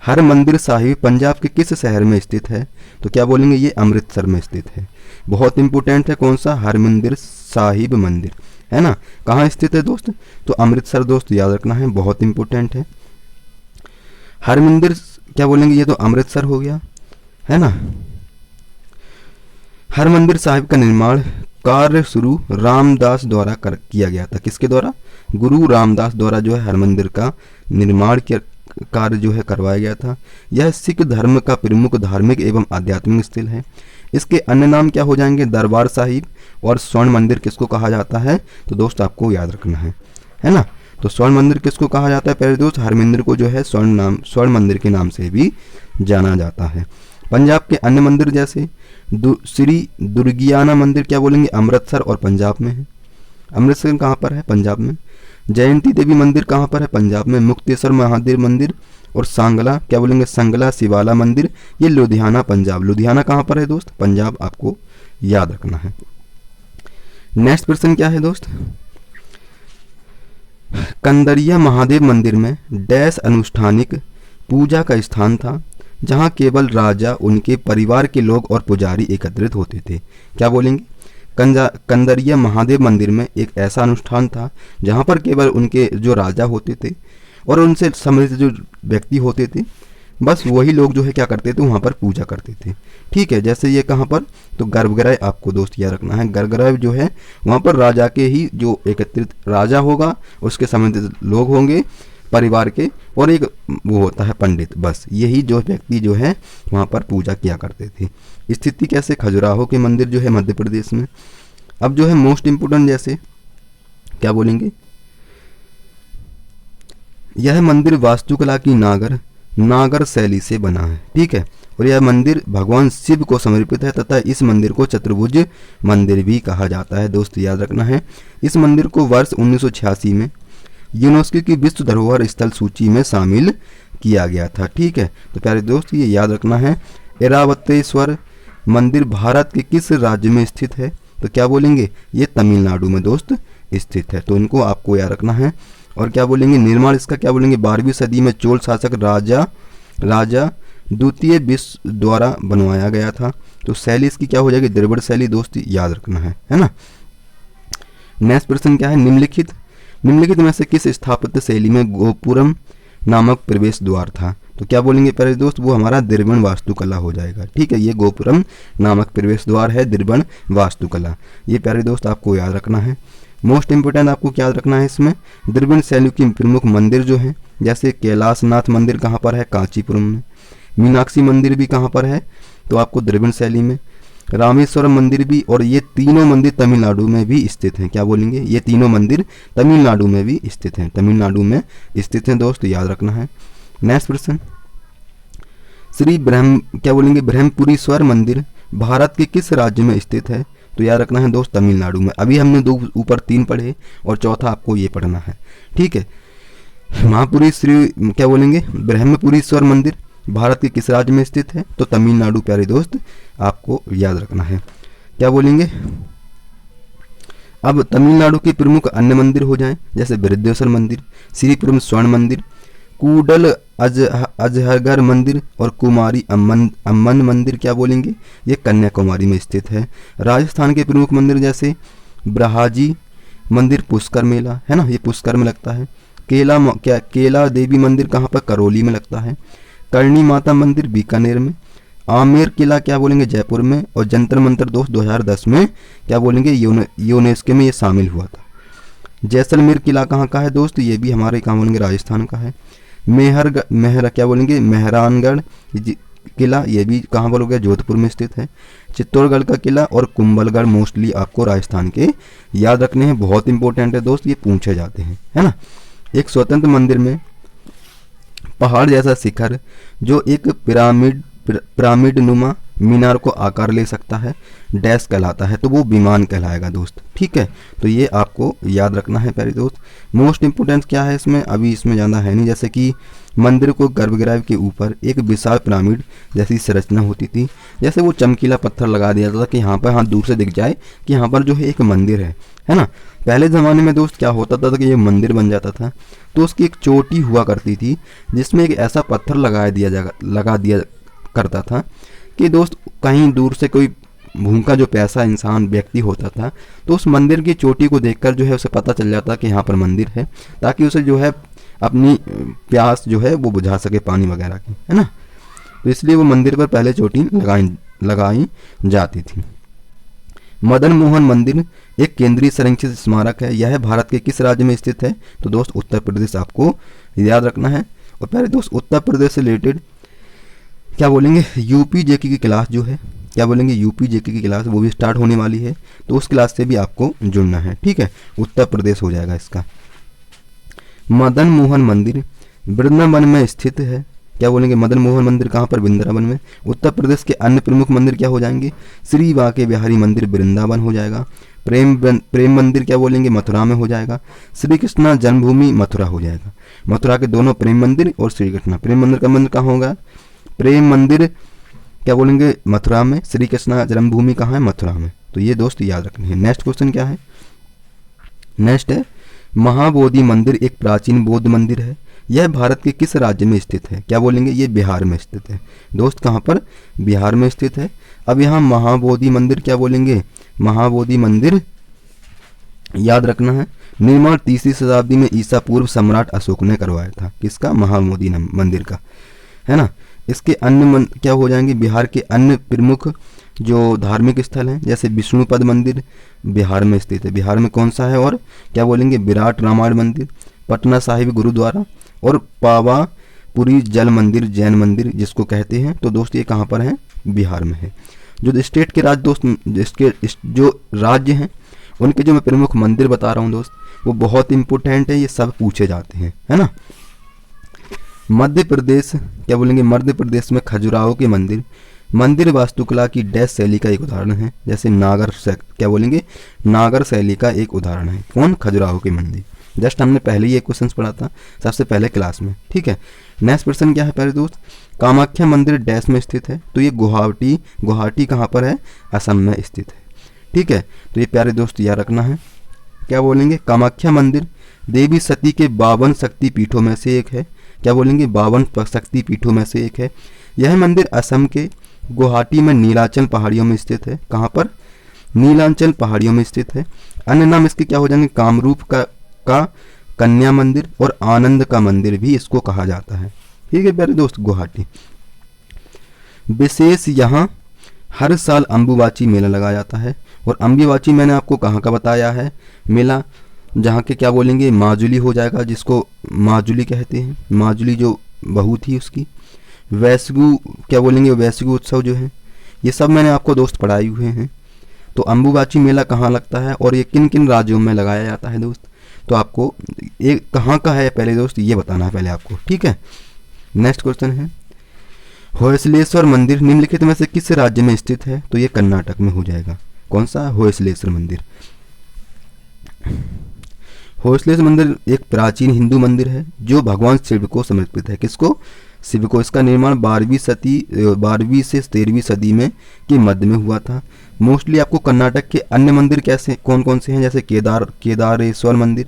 हरमंदिर साहिब पंजाब के किस शहर में स्थित है? तो क्या बोलेंगे? ये अमृतसर में स्थित है। बहुत इंपॉर्टेंट है। कौन सा? हरमंदिर साहिब मंदिर, है ना, कहाँ स्थित है दोस्त? तो अमृतसर दोस्त याद रखना है, बहुत इंपॉर्टेंट है। हरमंदिर क्या बोलेंगे? ये तो अमृतसर हो गया, है ना। हरमंदिर साहिब का निर्माण कार्य शुरू रामदास द्वारा किया गया था। किसके द्वारा? गुरु रामदास द्वारा जो है हरमंदिर का निर्माण कार्य जो है करवाया गया था। यह सिख धर्म का प्रमुख धार्मिक एवं आध्यात्मिक स्थल है। इसके अन्य नाम क्या हो जाएंगे? दरबार साहिब और स्वर्ण मंदिर किसको कहा जाता है? तो दोस्त आपको याद रखना है ना। तो स्वर्ण मंदिर किसको कहा जाता है? पहले दोस्त हरमंदिर को जो है स्वर्ण मंदिर के नाम से भी जाना जाता है। पंजाब के अन्य मंदिर जैसे श्री दुर्गियाना मंदिर क्या बोलेंगे? अमृतसर और पंजाब में है। अमृतसर कहाँ पर है? पंजाब में। जयंती देवी मंदिर कहाँ पर है? पंजाब में। मुक्तेश्वर महादेव मंदिर और सांगला क्या बोलेंगे? संगला शिवाला मंदिर, ये लुधियाना पंजाब। लुधियाना कहाँ पर है दोस्त? पंजाब, आपको याद रखना है। नेक्स्ट प्रश्न क्या है दोस्त? कंदरिया महादेव मंदिर में डैश अनुष्ठानिक पूजा का स्थान था जहां केवल राजा, उनके परिवार के लोग और पुजारी एकत्रित होते थे। क्या बोलेंगे? कंदरिया महादेव मंदिर में एक ऐसा अनुष्ठान था जहां पर केवल उनके जो राजा होते थे और उनसे समृद्ध जो व्यक्ति होते थे, बस वही लोग जो है क्या करते थे? वहाँ पर पूजा करते थे। ठीक है, जैसे ये कहाँ पर? तो गर्भगृह आपको दोस्त याद रखना है। गर्भगृह जो है वहाँ पर राजा के ही जो एकत्रित राजा होगा, उसके संबंधित लोग होंगे परिवार के, और एक वो होता है पंडित, बस यही जो व्यक्ति जो है वहाँ पर पूजा किया करते थे। स्थिति कैसे? खजुराहो के मंदिर जो है मध्य प्रदेश में। अब जो है मोस्ट इम्पोर्टेंट, जैसे क्या बोलेंगे? यह मंदिर वास्तुकला की नागर शैली से बना है। ठीक है, और यह मंदिर भगवान शिव को समर्पित है तथा इस मंदिर को चतुर्भुज मंदिर भी कहा जाता है। दोस्त याद रखना है। इस मंदिर को वर्ष 1986 में यूनेस्को की विश्व धरोहर स्थल सूची में शामिल किया गया था। ठीक है, तो प्यारे दोस्त ये याद रखना है। ऐरावतेश्वर मंदिर भारत के किस राज्य में स्थित है? तो क्या बोलेंगे? ये तमिलनाडु में दोस्त स्थित है, तो इनको आपको याद रखना है। और क्या बोलेंगे? निर्माण इसका क्या बोलेंगे? 12वीं सदी में चोल शासक राजा द्वितीय विश्व द्वारा बनवाया गया था। तो शैली इसकी क्या हो जाएगी? द्रविड़ शैली दोस्त याद रखना है ना। नेक्स्ट प्रश्न क्या है? निम्नलिखित में से किस स्थापत्य शैली में गोपुरम नामक प्रवेश द्वार था? तो क्या बोलेंगे प्यारे दोस्त? वो हमारा द्रविड़ वास्तुकला हो जाएगा। ठीक है, ये गोपुरम नामक प्रवेश द्वार है, द्रविड़ वास्तुकला। ये प्यारे दोस्त आपको याद रखना है। मोस्ट इंपोर्टेंट आपको क्या याद रखना है इसमें? द्रविड़ शैली की प्रमुख मंदिर जो है, जैसे कैलाशनाथ मंदिर कहाँ पर है? कांचीपुरम में। मीनाक्षी मंदिर भी कहाँ पर है? तो आपको द्रविड़ शैली में। रामेश्वरम मंदिर भी, और ये तीनों मंदिर तमिलनाडु में भी स्थित हैं। क्या बोलेंगे? ये तीनों मंदिर तमिलनाडु में भी स्थित हैं, तमिलनाडु में स्थित हैं दोस्त, याद रखना है। नेक्स्ट प्रश्न, श्री क्या बोलेंगे? ब्रह्मपुरीश्वर मंदिर भारत के किस राज्य में स्थित है? तो याद रखना है दोस्त तमिलनाडु में। अभी हमने दो ऊपर 3 पढ़े और चौथा आपको ये पढ़ना है। ठीक है, महापुरी श्री क्या बोलेंगे? ब्रह्मपुरीश्वर मंदिर भारत के किस राज्य में स्थित है? तो तमिलनाडु प्यारे दोस्त आपको याद रखना है। क्या बोलेंगे? अब तमिलनाडु के प्रमुख अन्य मंदिर हो जाएं, जैसे बृहदेश्वर मंदिर, श्रीपुरम स्वर्ण मंदिर, अजहरगढ़ मंदिर और कुमारी अम्मन मंदिर क्या बोलेंगे, ये कन्याकुमारी में स्थित है। राजस्थान के प्रमुख मंदिर जैसे ब्रहाजी मंदिर पुष्कर मेला है ना, ये पुष्कर में लगता है। केला देवी मंदिर कहाँ पर, करौली में लगता है। करणी माता मंदिर बीकानेर में। आमेर किला क्या बोलेंगे, जयपुर में। और जंतर मंतर दोस्त 2010 में क्या बोलेंगे, यूनेस्को में ये शामिल हुआ था। जैसलमेर किला कहाँ का है दोस्त, ये भी हमारे कहाँ बोलेंगे, राजस्थान का है। क्या बोलेंगे, मेहरानगढ़ किला, ये भी कहाँ बोलोगे, जोधपुर में स्थित है। चित्तौड़गढ़ का किला और कुंभलगढ़ मोस्टली आपको राजस्थान के याद रखने हैं, बहुत इंपॉर्टेंट है दोस्त, ये पूछे जाते हैं, है ना। एक स्वतंत्र मंदिर में पहाड़ जैसा शिखर जो एक पिरामिड नुमा मीनार को आकार ले सकता है, डैश कहलाता है, तो वो विमान कहलाएगा दोस्त, ठीक है। तो ये आपको याद रखना है प्यारे दोस्त। मोस्ट इंपोर्टेंस क्या है इसमें, अभी इसमें ज़्यादा है नहीं, जैसे कि मंदिर को गर्भगृह के ऊपर एक विशाल पिरामिड जैसी संरचना होती थी, जैसे वो चमकीला पत्थर लगा दिया जाता था कि यहाँ पर हाँ दूर से दिख जाए कि यहाँ पर जो है एक मंदिर है ना। पहले ज़माने में दोस्त क्या होता था कि ये मंदिर बन जाता था तो उसकी एक चोटी हुआ करती थी जिसमें एक ऐसा पत्थर लगा दिया करता था कि दोस्त कहीं दूर से कोई भूखा जो प्यासा इंसान व्यक्ति होता था तो उस मंदिर की चोटी को देखकर जो है उसे पता चल जाता कि यहाँ पर मंदिर है, ताकि उसे जो है अपनी प्यास जो है वो बुझा सके पानी वगैरह की, है ना। तो इसलिए वो मंदिर पर पहले चोटी लगाई जाती थी। मदन मोहन मंदिर एक केंद्रीय संरक्षित स्मारक है, यह भारत के किस राज्य में स्थित है, तो दोस्त उत्तर प्रदेश आपको याद रखना है। और पहले दोस्त उत्तर प्रदेश से रिलेटेड क्या बोलेंगे, यूपी जेके की क्लास जो है, क्या बोलेंगे, यूपी जेके की क्लास वो भी स्टार्ट होने वाली है, तो उस क्लास से भी आपको जुड़ना है, ठीक है। उत्तर प्रदेश हो जाएगा इसका। मदन मोहन मंदिर वृंदावन में स्थित है, क्या बोलेंगे, मदन मोहन मंदिर कहाँ पर, वृंदावन में। उत्तर प्रदेश के अन्य प्रमुख मंदिर क्या हो जाएंगे, श्री बांके बिहारी मंदिर वृंदावन हो जाएगा। प्रेम मंदिर क्या बोलेंगे, मथुरा में हो जाएगा। श्री कृष्णा जन्मभूमि मथुरा हो जाएगा। मथुरा के दोनों प्रेम मंदिर और श्री कृष्णा प्रेम मंदिर का मंदिर कहाँ होगा, प्रेम मंदिर क्या बोलेंगे, मथुरा में। श्री कृष्णा जन्मभूमि कहाँ है, मथुरा में। तो ये दोस्त याद रखने हैं। नेक्स्ट क्वेश्चन क्या है, नेक्स्ट है महाबोधि मंदिर एक प्राचीन बौद्ध मंदिर है, यह भारत के किस राज्य में स्थित है, क्या बोलेंगे, ये बिहार में स्थित है दोस्त। कहाँ पर, बिहार में स्थित है। अब यहाँ महाबोधि मंदिर क्या बोलेंगे, महाबोधि मंदिर याद रखना है, निर्माण 3वीं शताब्दी में ईसा पूर्व सम्राट अशोक ने करवाया था, किसका, महाबोधि मंदिर का, है ना। इसके अन्य क्या हो जाएंगे, बिहार के अन्य प्रमुख जो धार्मिक स्थल हैं जैसे विष्णुपद मंदिर बिहार में स्थित है, बिहार में कौन सा है, और क्या बोलेंगे, विराट रामायण मंदिर, पटना साहिब गुरुद्वारा और पावापुरी जल मंदिर जैन मंदिर जिसको कहते हैं, तो दोस्त ये कहाँ पर है, बिहार में है। जो स्टेट के राज्य दोस्त, जिसके जो राज्य हैं उनके जो मैं प्रमुख मंदिर बता रहा हूँ दोस्त वो बहुत इंपॉर्टेंट है, ये सब पूछे जाते हैं, है ना। मध्य प्रदेश क्या बोलेंगे, मध्य प्रदेश में खजुराहो के मंदिर वास्तुकला की डैश शैली का एक उदाहरण है, जैसे क्या बोलेंगे, नागर शैली का एक उदाहरण है, कौन, खजुराहो के मंदिर। जस्ट हमने पहले ही एक क्वेश्चन पढ़ा था सबसे पहले क्लास में, ठीक है। नेक्स्ट क्वेश्चन क्या है पहले दोस्त, कामाख्या मंदिर डैश में स्थित है, तो ये गुवाहाटी कहाँ पर है, असम में स्थित है, ठीक है। तो ये प्यारे दोस्त याद रखना है, क्या बोलेंगे, कामाख्या मंदिर देवी सती के 52 शक्ति पीठों में से एक है, क्या बोलेंगे, 52 शक्ति पीठों में से एक है। यह मंदिर असम के गुवाहाटी में नीलांचल पहाड़ियों में स्थित है, कहाँ पर, नीलांचल पहाड़ियों में स्थित है। अन्य नाम इसके क्या हो जाएंगे, कामरूप का कन्या मंदिर और आनंद का मंदिर भी इसको कहा जाता है, ठीक है प्यारे दोस्त। गुवाहाटी विशेष यहाँ हर साल अम्बुबाची मेला लगाया जाता है, और अम्बुबाची मैंने आपको कहाँ का बताया है मेला, जहाँ के क्या बोलेंगे, माजुली हो जाएगा, जिसको माजुली कहते हैं, माजुली जो बहू थी उसकी। वैशगु क्या बोलेंगे, वैशगु उत्सव जो है, ये सब मैंने आपको दोस्त पढ़ाए हुए हैं। तो अम्बुबाची मेला कहाँ लगता है और ये किन किन राज्यों में लगाया जाता है दोस्त, तो आपको ये कहाँ का है पहले दोस्त ये बताना है पहले आपको, ठीक है। नेक्स्ट क्वेश्चन है होयसलेश्वर मंदिर निम्नलिखित में से किस राज्य में स्थित है, तो ये कर्नाटक में हो जाएगा, कौन सा, होयसलेश्वर मंदिर। होयसलेश्वर मंदिर एक प्राचीन हिंदू मंदिर है जो भगवान शिव को समर्पित है, किसको, शिव को। इसका निर्माण 12वीं से 13वीं सदी में के मध्य में हुआ था। मोस्टली आपको कर्नाटक के अन्य मंदिर कौन कौन से हैं, जैसे केदारेश्वर मंदिर,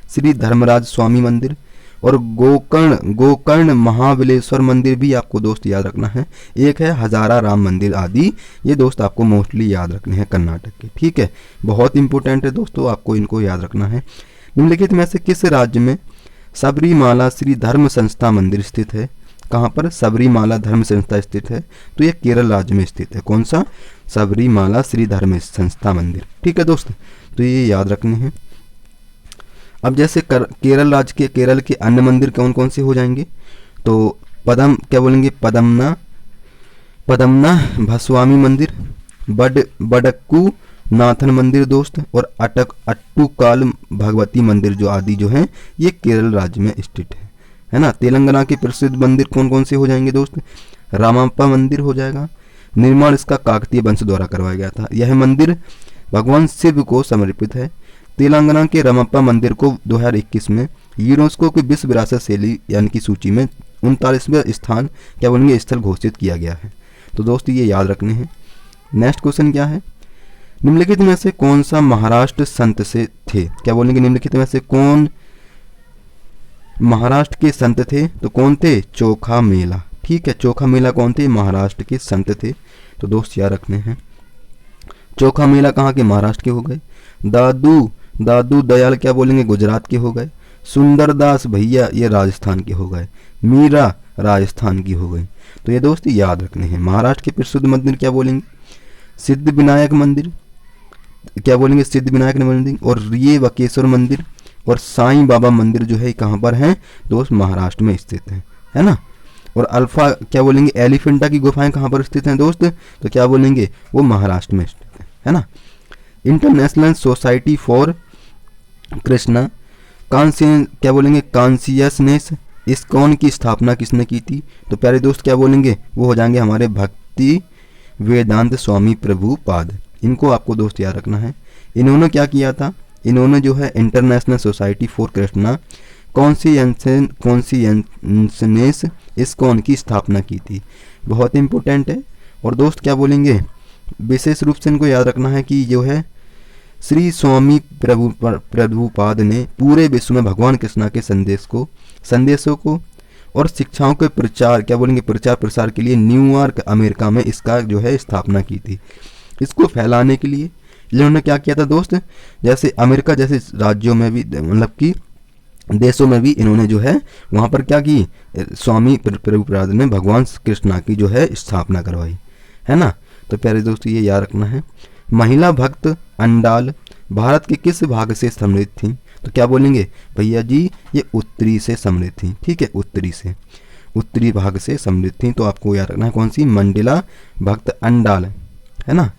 श्री धर्मराज स्वामी मंदिर, और गोकर्ण महाबलेश्वर मंदिर भी आपको दोस्त याद रखना है। एक है हजारा राम मंदिर आदि, ये दोस्त आपको मोस्टली याद रखने हैं कर्नाटक के। ठीक है, बहुत इंपॉर्टेंट है दोस्तों, आपको इनको याद रखना है। निम्नलिखित में से किस राज्य में सबरीमाला श्री धर्म संस्था मंदिर स्थित है? कहाँ पर सबरीमाला धर्म संस्था स्थित है? तो ये केरल राज्य में स्थित है। कौन सा? सबरीमाला श्री धर्म संस्था मंदिर। ठीक है दोस्त, तो ये याद रखने हैं। अब जैसे केरल राज्य के अन्य मंदिर कौन कौन से हो जाएंगे? तो पदमना भस्वामी मंदिर, बडक्कू नाथन मंदिर दोस्त, और अट्टुकाल भगवती मंदिर जो आदि जो हैं ये केरल राज्य में स्थित है ना। तेलंगाना के प्रसिद्ध मंदिर कौन कौन से हो जाएंगे दोस्त? रामप्पा मंदिर हो जाएगा। निर्माण इसका काकतीय वंश द्वारा करवाया गया था। यह मंदिर भगवान शिव को समर्पित है। तेलंगाना के रामप्पा मंदिर को 2021 में यूनेस्को की विश्व विरासत शैली यानी कि सूची में 39वें स्थान स्थल घोषित किया गया है। तो दोस्त ये याद रखने हैं। नेक्स्ट क्वेश्चन क्या है? निम्नलिखित में से कौन सा महाराष्ट्र संत से थे? निम्नलिखित में से कौन महाराष्ट्र के संत थे? तो कौन थे? चोखा मेला। ठीक है, चोखा मेला कौन थे? महाराष्ट्र के संत थे। तो दोस्त याद रखने हैं। चोखा मेला कहाँ के? महाराष्ट्र के हो गए। दादू दयाल गुजरात के हो गए। सुंदरदास भैया ये राजस्थान के हो गए। मीरा राजस्थान की हो गई। तो ये दोस्त याद रखने हैं। महाराष्ट्र के प्रसिद्ध मंदिर सिद्ध विनायक मंदिर सिद्ध विनायक मंदिर, और ये वकेश्वर मंदिर और साईं बाबा मंदिर जो है कहाँ पर हैं दोस्त? महाराष्ट्र में स्थित है ना। और अल्फा एलिफेंटा की गुफाएं कहाँ पर स्थित हैं दोस्त? तो वो महाराष्ट्र में स्थित है ना। International society for Krishna consciousness ISKCON की स्थापना किसने की थी? तो प्यारे दोस्त वो हो जाएंगे हमारे भक्ति वेदांत स्वामी प्रभुपाद। इनको आपको दोस्त याद रखना है। इन्होंने क्या किया था? इन्होंने जो है international society for Krishna consciousness ISKCON की स्थापना की थी। बहुत इंपॉर्टेंट है। और दोस्त विशेष रूप से इनको याद रखना है कि जो है श्री स्वामी प्रभुपाद ने पूरे विश्व में भगवान कृष्णा के संदेशों को और शिक्षाओं के प्रचार प्रचार प्रसार के लिए न्यूयॉर्क अमेरिका में इसका जो है स्थापना की थी। इसको फैलाने के लिए इन्होंने क्या किया था दोस्त? जैसे अमेरिका जैसे राज्यों में भी कि देशों में भी इन्होंने जो है वहाँ पर क्या की? स्वामी प्रभुपाद ने भगवान कृष्णा की जो है स्थापना करवाई है ना। तो प्यारे दोस्तों ये याद रखना है। महिला भक्त अंडाल भारत के किस भाग से समृद्ध थी? तो भैया जी ये उत्तरी से समृद्ध थी। ठीक है, उत्तरी भाग से समृद्ध थी। तो आपको याद रखना है कौन सी? मंडला भक्त अंडाल है ना।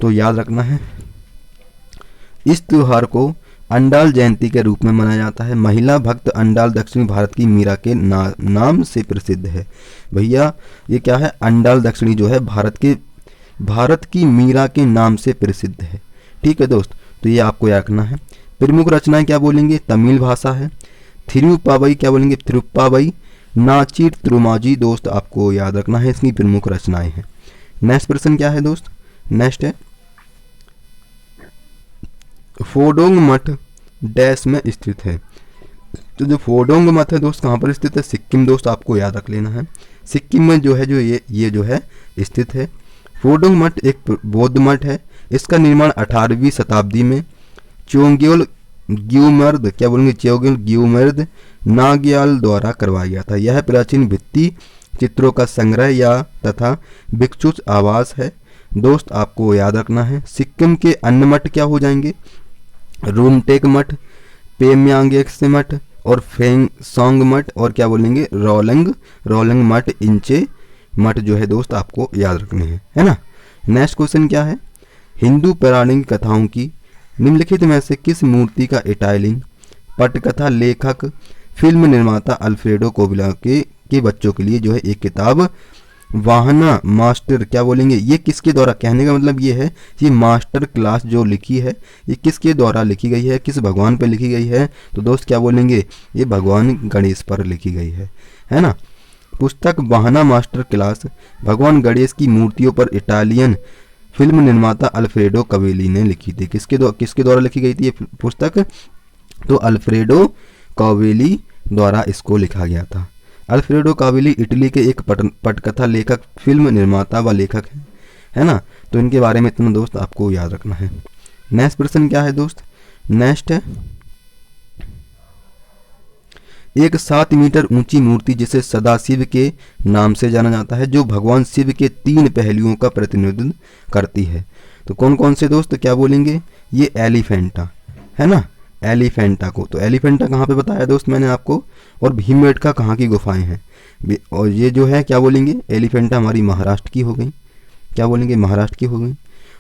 तो याद रखना है। इस त्योहार को अंडाल जयंती के रूप में मनाया जाता है। महिला भक्त अंडाल दक्षिणी भारत की मीरा के नाम से प्रसिद्ध है। भैया ये क्या है? अंडाल दक्षिणी जो है भारत की मीरा के नाम से प्रसिद्ध है। ठीक है दोस्त, तो ये आपको याद रखना है। प्रमुख रचनाएं तमिल भाषा है। थिरुप्पावई नाचिर त्रुमाजी दोस्त आपको याद रखना है, इसकी प्रमुख रचनाएं हैं। नेक्स्ट प्रश्न क्या है दोस्त? नेक्स्ट है फोडोंग मठ डैश में स्थित है। तो जो फोडोंग मठ है दोस्त कहाँ पर स्थित है? सिक्किम दोस्त आपको याद रख लेना है। सिक्किम में जो है ये जो है स्थित है। फोडोंग मठ एक बौद्ध मठ है। इसका निर्माण 18वीं शताब्दी में चोग्योल ग्युमर्द नाग्याल द्वारा करवाया गया था। यह प्राचीन भित्ति चित्रों का संग्रह या तथा भिक्षुक आवास है। दोस्त आपको याद रखना है। सिक्किम के अन्य मठ क्या हो जाएंगे? रूमटेक मठ, पेम्यांगेक्से मठ और फेंगसोंग मठ और रोलंग मठ, इंचे मठ जो है दोस्त आपको याद रखने हैं, है ना। नेक्स्ट क्वेश्चन क्या है? हिंदू पौराणिक कथाओं की निम्नलिखित में से किस मूर्ति का इटालियन पटकथा लेखक फिल्म निर्माता अल्फ्रेडो कोविला के बच्चों के लिए जो है एक किताब वाहना मास्टर ये किसके द्वारा? कहने का मतलब ये है ये मास्टर क्लास जो लिखी है ये किसके द्वारा लिखी गई है? किस भगवान पर लिखी गई है? तो दोस्त ये भगवान गणेश पर लिखी गई है ना। पुस्तक वाहना मास्टर क्लास भगवान गणेश की मूर्तियों पर इटालियन फिल्म निर्माता अल्फ्रेडो कवेली ने लिखी थी। किसके द्वारा लिखी गई थी ये पुस्तक? तो अल्फ्रेडो कवेली द्वारा इसको लिखा गया था। अल्फ्रेडो काविली इटली के एक पटकथा लेखक, फिल्म निर्माता व लेखक है ना। तो इनके बारे में इतना दोस्त आपको याद रखना है। नेक्स्ट प्रश्न क्या है दोस्त, नेक्स्ट है एक 7 मीटर ऊंची मूर्ति जिसे सदाशिव के नाम से जाना जाता है, जो भगवान शिव के 3 पहलुओं का प्रतिनिधित्व करती है। तो कौन कौन से दोस्त क्या बोलेंगे, ये एलिफेंटा है ना, एलिफेंटा को। तो एलिफेंटा कहाँ पे बताया दोस्त मैंने आपको, और भीमबेटका कहाँ की गुफाएं हैं। और ये जो है क्या बोलेंगे, एलिफेंटा हमारी महाराष्ट्र की हो गई, क्या बोलेंगे, महाराष्ट्र की हो गई।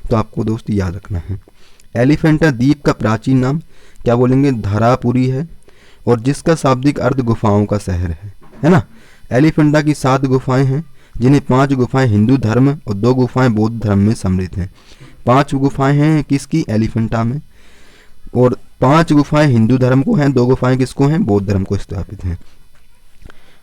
तो आपको दोस्त याद रखना है। एलिफेंटा द्वीप का प्राचीन नाम क्या बोलेंगे, धरापुरी है, और जिसका शाब्दिक अर्थ गुफाओं का शहर है ना। एलिफेंटा की 7 गुफाएं हैं, जिन्हें 5 गुफाएं हिंदू धर्म और 2 गुफाएं बौद्ध धर्म में सम्मिलित हैं। 5 गुफाएं हैं किसकी, एलिफेंटा में, और 5 गुफाएं हिंदू धर्म को हैं, 2 गुफाएं किसको हैं, बौद्ध धर्म को स्थापित हैं।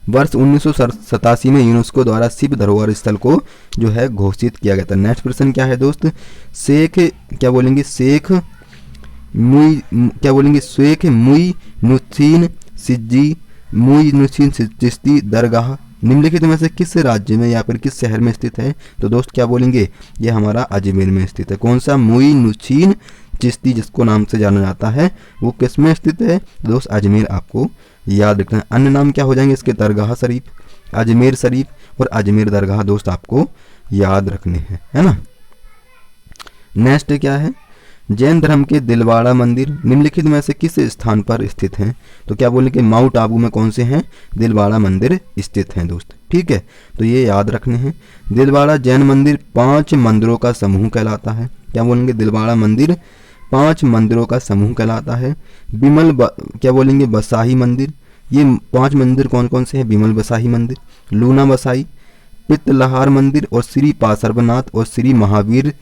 वर्ष 1987 में यूनेस्को द्वारा शिव धरोहर स्थल को जो है घोषित किया गया था। नेक्स्ट प्रश्न क्या है दोस्त, शेख क्या बोलेंगे, शेख मुईनुद्दीन चिश्ती दरगाह निम्नलिखित में से किस राज्य में या फिर किस शहर में स्थित है। तो दोस्त क्या बोलेंगे, ये हमारा अजमेर में स्थित है। कौन सा, मुईनुद्दीन चिश्ती जिसको नाम से जाना जाता है, वो किस में स्थित है दोस्त, अजमेर आपको याद रखना है। अन्य नाम क्या हो जाएंगे इसके, दरगाह शरीफ, अजमेर शरीफ और अजमेर दरगाह दोस्त आपको याद रखने हैं, है ना। नेक्स्ट क्या है, जैन धर्म के दिलवाड़ा मंदिर निम्नलिखित में से किस स्थान पर स्थित हैं। तो क्या बोलेंगे, माउंट आबू में कौन से हैं, दिलवाड़ा मंदिर स्थित हैं दोस्त, ठीक है। तो ये याद रखने हैं। दिलवाड़ा जैन मंदिर 5 मंदिरों का समूह कहलाता है। क्या बोलेंगे, दिलवाड़ा मंदिर 5 मंदिरों का समूह कहलाता है। क्या बोलेंगे, बसाही मंदिर, ये 5 मंदिर कौन कौन से हैं, विमल बसाही मंदिर, लूना बसाई, पित्तलहार मंदिर और श्री पार्श्वनाथ और श्री महावीर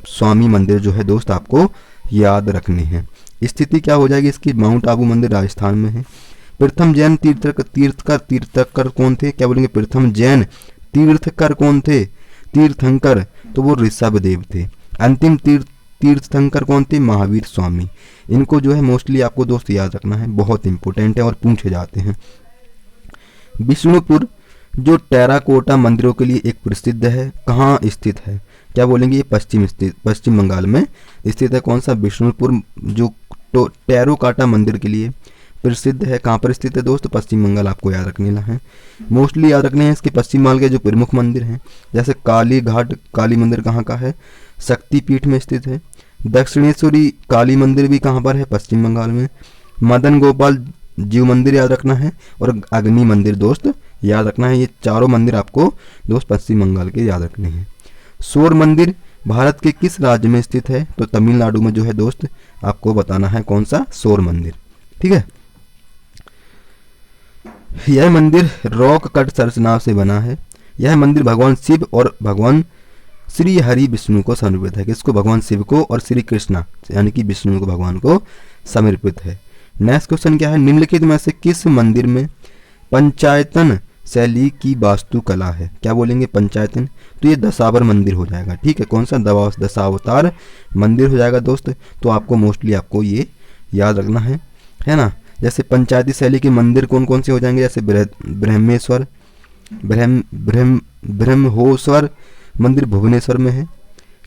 स्वामी मंदिर जो है दोस्त आपको याद रखने हैं। स्थिति क्या हो जाएगी इसकी, माउंट आबू मंदिर राजस्थान में है। प्रथम जैन तीर्थकर कौन थे, क्या बोलेंगे, प्रथम जैन तीर्थकर कौन थे, तीर्थंकर, तो वो ऋषभदेव थे। अंतिम तीर्थंकर कौन थे, महावीर स्वामी। इनको जो है मोस्टली आपको दोस्त याद रखना है, बहुत इंपॉर्टेंट है और पूछे जाते हैं। विष्णुपुर जो टेराकोटा मंदिरों के लिए एक प्रसिद्ध है, कहाँ स्थित है, क्या बोलेंगे, ये पश्चिम बंगाल में स्थित है। कौन सा, विष्णुपुर जो टेराकोटा मंदिर के लिए प्रसिद्ध है, कहाँ पर स्थित है दोस्त, पश्चिम बंगाल आपको याद रखने है। मोस्टली याद रखने हैं इसके पश्चिम बंगाल के जो प्रमुख मंदिर हैं, जैसे काली घाट काली मंदिर कहाँ का है, शक्तिपीठ में स्थित है। दक्षिणेश्वरी काली मंदिर भी कहाँ पर है, पश्चिम बंगाल में। मदन गोपाल जीव मंदिर याद रखना है, और अग्नि मंदिर दोस्त याद रखना है। ये चारों मंदिर आपको दोस्त पश्चिम बंगाल के याद रखने हैं। सौर मंदिर भारत के किस राज्य में स्थित है, तो तमिलनाडु में जो है दोस्त आपको बताना है कौन सा, सौर मंदिर, ठीक है। यह मंदिर रॉक कट संरचना से बना है। यह मंदिर भगवान शिव और भगवान श्री हरि विष्णु को समर्पित है। किसको, भगवान शिव को और श्री कृष्णा यानी कि विष्णु को भगवान को समर्पित है। नेक्स्ट क्वेश्चन क्या है, निम्नलिखित में से किस मंदिर में पंचायतन शैली की वास्तुकला है। क्या बोलेंगे, पंचायतन, तो ये दशावर मंदिर हो जाएगा, ठीक है। कौन सा, दशावतार मंदिर हो जाएगा दोस्त। तो आपको मोस्टली आपको ये याद रखना है ना। जैसे पंचायती शैली के मंदिर कौन कौन से हो जाएंगे, जैसे ब्रह्मेश्वर, ब्रह्मोश्वर मंदिर भुवनेश्वर में है।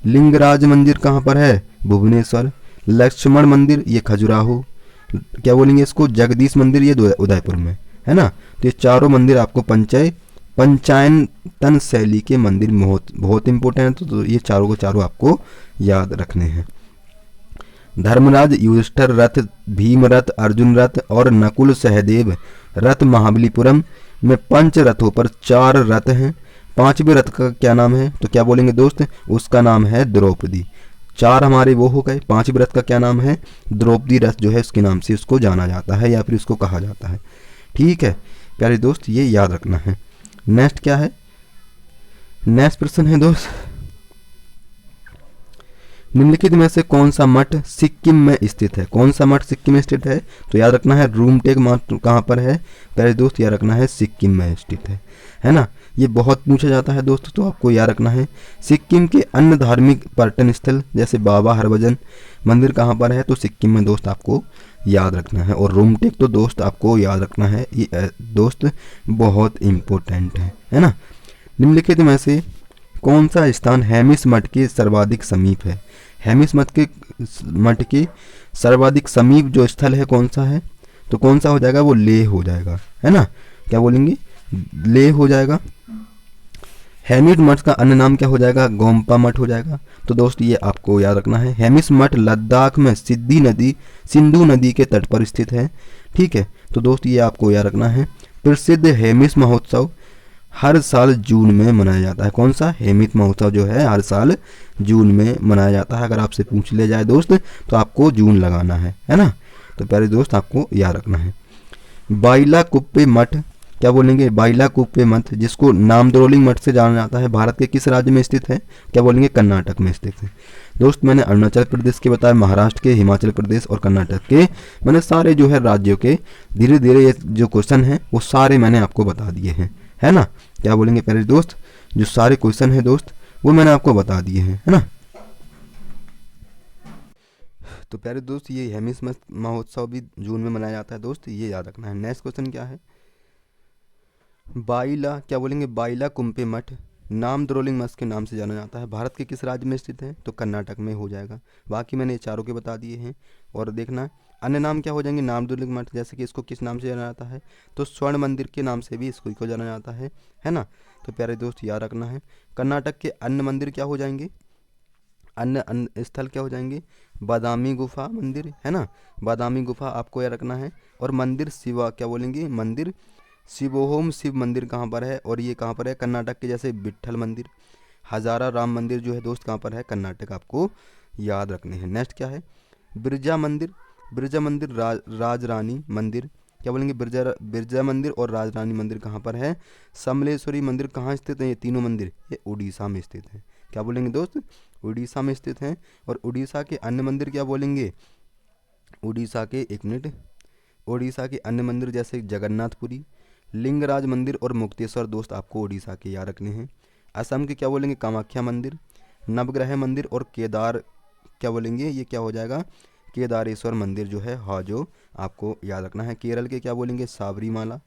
लिंगराज मंदिर कहाँ पर है, भुवनेश्वर। लक्ष्मण मंदिर ये खजुराहो, क्या बोलेंगे इसको, जगदीश मंदिर ये उदयपुर में है ना। तो ये चारों मंदिर आपको पंचायतन शैली के मंदिर बहुत इंपॉर्टेंट है। तो ये चारों को चारों आपको याद रखने हैं। धर्मराज युधिष्ठिर रथ, भीम रथ, अर्जुन रथ और नकुल सहदेव रथ महाबलीपुरम में 5 रथों पर 4 रथ हैं। 5वें रथ का क्या नाम है, तो क्या बोलेंगे दोस्त, उसका नाम है द्रौपदी। 4 हमारे वो हो गए, 5वें रथ का क्या नाम है, द्रौपदी रथ जो है उसके नाम से उसको जाना जाता है या फिर उसको कहा जाता है, ठीक है प्यारे दोस्त, ये याद रखना है। नेक्स्ट क्या है, नेक्स्ट प्रश्न है दोस्त, निम्नलिखित में से कौन सा मठ सिक्किम में स्थित है। कौन सा मठ सिक्किम में स्थित है, तो याद रखना है रूमटेक मठ कहाँ पर है प्यारे दोस्त, याद रखना है सिक्किम में स्थित है ना। ये बहुत पूछा जाता है दोस्त, तो आपको याद रखना है। सिक्किम के अन्य धार्मिक पर्यटन स्थल जैसे बाबा हरभजन मंदिर कहाँ पर है, तो सिक्किम में दोस्त आपको याद रखना है। और रूमटेक तो दोस्त आपको याद रखना है, ये दोस्त बहुत इम्पोर्टेंट है ना। निम्नलिखित में से कौन सा स्थान हैमिस मठ के सर्वाधिक समीप है? हैमिस मठ के सर्वाधिक समीप जो स्थल है कौन सा है, तो कौन सा हो जाएगा, वो लेह हो जाएगा, है ना। क्या बोलेंगे, लेह हो जाएगा। हैमिस मठ का अन्य नाम क्या हो जाएगा, गोम्पा मठ हो जाएगा। तो दोस्त ये आपको याद रखना है। हैमिस मठ लद्दाख में सिंधु नदी के तट पर स्थित है, ठीक है। तो दोस्त ये आपको याद रखना है। प्रसिद्ध हैमिस महोत्सव हर साल जून में मनाया जाता है। कौन सा, हैमिस महोत्सव जो है हर साल जून में मनाया जाता है। अगर आपसे पूछ लिया जाए दोस्त तो आपको जून लगाना है ना। तो प्यारे दोस्त आपको याद रखना है। बाइला कुप्पे मठ क्या बोलेंगे, बाइला कुप्पे मठ जिसको नामदरोलिंग मठ से जाना जाता है, भारत के किस राज्य में स्थित है, क्या बोलेंगे, कर्नाटक में स्थित है। दोस्त मैंने अरुणाचल प्रदेश के बताया, महाराष्ट्र के, हिमाचल प्रदेश और कर्नाटक के, मैंने सारे जो है राज्यों के धीरे धीरे ये जो क्वेश्चन है वो सारे मैंने आपको बता दिए हैं, है ना। क्या बोलेंगे प्यारे दोस्त, जो सारे क्वेश्चन है दोस्त वो मैंने आपको बता दिए हैं, है ना। तो प्यारे दोस्त ये हैमिस महोत्सव भी जून में मनाया जाता है दोस्त, ये याद रखना है। नेक्स्ट क्वेश्चन क्या है, बाइला क्या बोलेंगे, बाइला कुंपे मठ नामदरोलिंग मठ के नाम से जाना जाता है, भारत के किस राज्य में स्थित है, तो कर्नाटक में हो जाएगा। बाकी मैंने चारों के बता दिए हैं। और देखना अन्य नाम क्या हो जाएंगे नामदरोलिंग मठ, जैसे कि इसको किस नाम से जाना जाता है, तो स्वर्ण मंदिर के नाम से भी इसको को जाना जाता है ना। तो प्यारे दोस्त याद रखना है। कर्नाटक के अन्य मंदिर क्या हो जाएंगे, अन्य स्थल क्या हो जाएंगे, बादामी गुफा मंदिर, है ना, बादामी गुफा आपको याद रखना है। और मंदिर शिवा क्या बोलेंगे, मंदिर शिवोहोम शिव मंदिर कहाँ पर है, और ये कहाँ पर है, कर्नाटक के, जैसे विट्ठल मंदिर, हजारा राम मंदिर जो है दोस्त कहाँ पर है, कर्नाटक, आपको याद रखने हैं। नेक्स्ट क्या है, बिरजा मंदिर, बिरजा मंदिर राजरानी मंदिर क्या बोलेंगे, बिरजा मंदिर और राजरानी मंदिर कहाँ पर है, समलेश्वरी मंदिर कहाँ स्थित है, ये तीनों मंदिर ये उड़ीसा में स्थित है। क्या बोलेंगे दोस्त, उड़ीसा में स्थित हैं। और उड़ीसा के अन्य मंदिर क्या बोलेंगे, उड़ीसा के, एक मिनट, उड़ीसा के अन्य मंदिर जैसे जगन्नाथपुरी, लिंगराज मंदिर और मुक्तेश्वर दोस्त आपको उड़ीसा के याद रखने हैं। असम के क्या बोलेंगे, कामाख्या मंदिर, नवग्रह मंदिर और केदार क्या बोलेंगे, ये क्या हो जाएगा, केदारेश्वर मंदिर जो है, हाँ, जो आपको याद रखना है। केरल के क्या बोलेंगे, साबरीमाला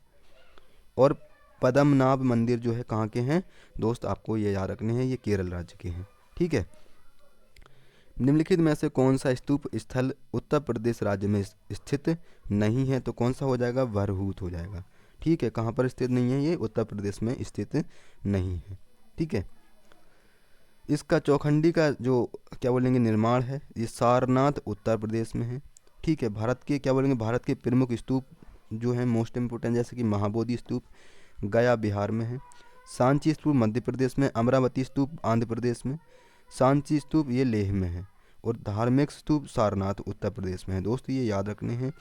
और पद्मनाभ मंदिर जो है कहाँ के हैं दोस्त, आपको ये याद रखने हैं, ये केरल राज्य के हैं, ठीक है। निम्नलिखित में से कौन सा स्तूप स्थल उत्तर प्रदेश राज्य में स्थित नहीं है, तो कौन सा हो जाएगा, भरहूत हो जाएगा, ठीक है। कहाँ पर स्थित नहीं है, ये उत्तर प्रदेश में स्थित नहीं है, ठीक है। इसका चौखंडी का जो क्या बोलेंगे निर्माण है, ये सारनाथ उत्तर प्रदेश में है, ठीक है। भारत के क्या बोलेंगे, भारत के प्रमुख स्तूप जो है मोस्ट इम्पोर्टेंट, जैसे कि महाबोधि स्तूप गया बिहार में है, सांची स्तूप मध्य प्रदेश में, अमरावती स्तूप आंध्र प्रदेश में, सांची स्तूप ये लेह में है, और धार्मिक स्तूप सारनाथ उत्तर प्रदेश में है दोस्त, ये याद रखने हैं।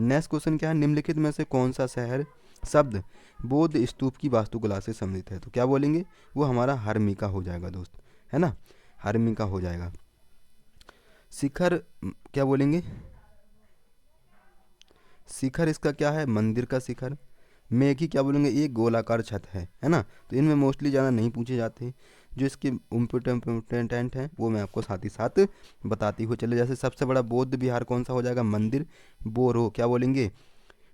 नेक्स्ट क्वेश्चन क्या है, निम्नलिखित में से कौन सा शहर शब्द बौद्ध स्तूप की वास्तुकला से सम्मिलित है, तो क्या बोलेंगे, वो हमारा हर्मिका हो जाएगा दोस्त, है ना, हर्मिका हो जाएगा। शिखर क्या बोलेंगे, शिखर इसका क्या है, मंदिर का शिखर। मेघी क्या बोलेंगे, ये गोलाकार छत है ना। तो इनमें मोस्टली ज़्यादा नहीं पूछे जाते, जो इसके इम्पोर्टेंट हैं वो मैं आपको साथ ही साथ बताती हुए चले। जैसे सबसे बड़ा बौद्ध विहार कौन सा हो जाएगा, मंदिर बोरो क्या बोलेंगे,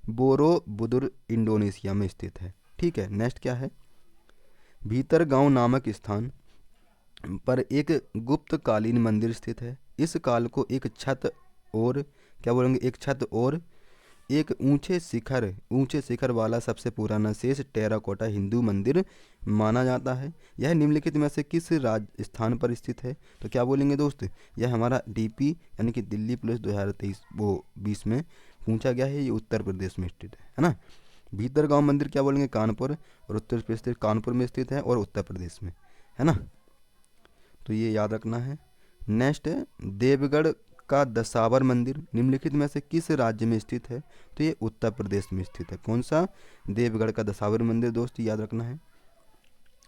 बोरोबुदुर इंडोनेशिया में स्थित है, ठीक है। नेक्स्ट क्या है, भीतरगांव नामक स्थान पर एक गुप्तकालीन मंदिर स्थित है, इस काल को एक छत और क्या बोलेंगे, एक छत और एक ऊंचे शिखर वाला सबसे पुराना शेष टेराकोटा हिंदू मंदिर माना जाता है। यह निम्नलिखित में से किस स्थान पर स्थित है, तो क्या बोलेंगे दोस्त, यह हमारा डीपी यानी कि दिल्ली पुलिस 2023 में पूछा गया है, ये उत्तर प्रदेश में स्थित है ना। भीतरगांव मंदिर क्या बोलेंगे, कानपुर, और उत्तर प्रदेश कानपुर में स्थित है और उत्तर प्रदेश में, है ना। तो ये याद रखना है। नेक्स्ट है देवगढ़ का दशावर मंदिर निम्नलिखित में से किस राज्य में स्थित है, तो ये उत्तर प्रदेश में स्थित है। कौन सा, देवगढ़ का दशावर मंदिर दोस्त याद रखना है,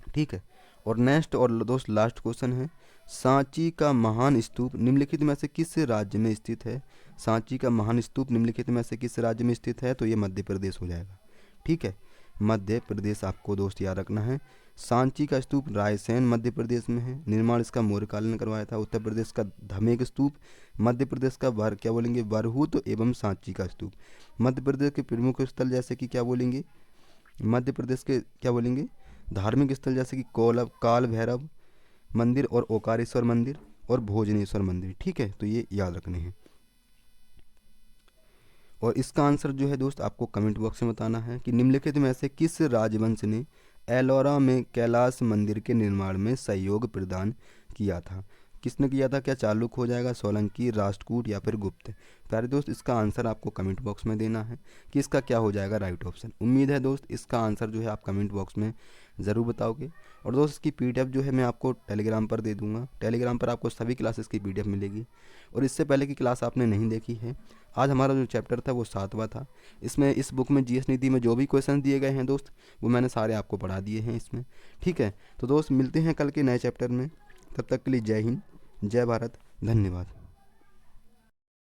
ठीक है। और नेक्स्ट और दोस्त लास्ट क्वेश्चन है, सांची का महान स्तूप निम्नलिखित में से किस राज्य में स्थित है, सांची का महान स्तूप निम्नलिखित में से किस राज्य में स्थित है, तो ये मध्य प्रदेश हो जाएगा, ठीक है। मध्य प्रदेश आपको दोस्त याद रखना है। सांची का स्तूप रायसेन मध्य प्रदेश में है। निर्माण इसका मौर्यकाल ने करवाया था। उत्तर प्रदेश का धमेक स्तूप। मध्य प्रदेश का क्या बोलेंगे, बरहूत एवं सांची का स्तूप। मध्य प्रदेश के प्रमुख स्थल जैसे कि क्या बोलेंगे, मध्य प्रदेश के क्या बोलेंगे, धार्मिक स्थल जैसे कि काल भैरव मंदिर और ओकारेश्वर मंदिर और भोजनेश्वर मंदिर। ठीक है, तो ये याद रखने हैं। और इसका आंसर जो है दोस्त आपको कमेंट बॉक्स में बताना है कि निम्नलिखित में से किस राजवंश ने एलोरा में कैलाश मंदिर के निर्माण में सहयोग प्रदान किया था। किसने किया था, क्या चालुक हो जाएगा, सोलंकी, राष्ट्रकूट या फिर गुप्त। प्यारे दोस्त इसका आंसर आपको कमेंट बॉक्स में देना है कि इसका क्या हो जाएगा राइट ऑप्शन। उम्मीद है दोस्त इसका आंसर जो है आप कमेंट बॉक्स में ज़रूर बताओगे। और दोस्त इसकी पीडीएफ जो है मैं आपको टेलीग्राम पर दे दूंगा। टेलीग्राम पर आपको सभी क्लासेस की पीडीएफ मिलेगी। और इससे पहले की क्लास आपने नहीं देखी है, आज हमारा जो चैप्टर था वो 7वां था। इसमें इस बुक में जीएस नीति में जो भी क्वेश्चन दिए गए हैं दोस्त वो मैंने सारे आपको पढ़ा दिए हैं इसमें। ठीक है, तो दोस्त मिलते हैं कल के नए चैप्टर में। तब तक के लिए जय हिंद, जय भारत, धन्यवाद।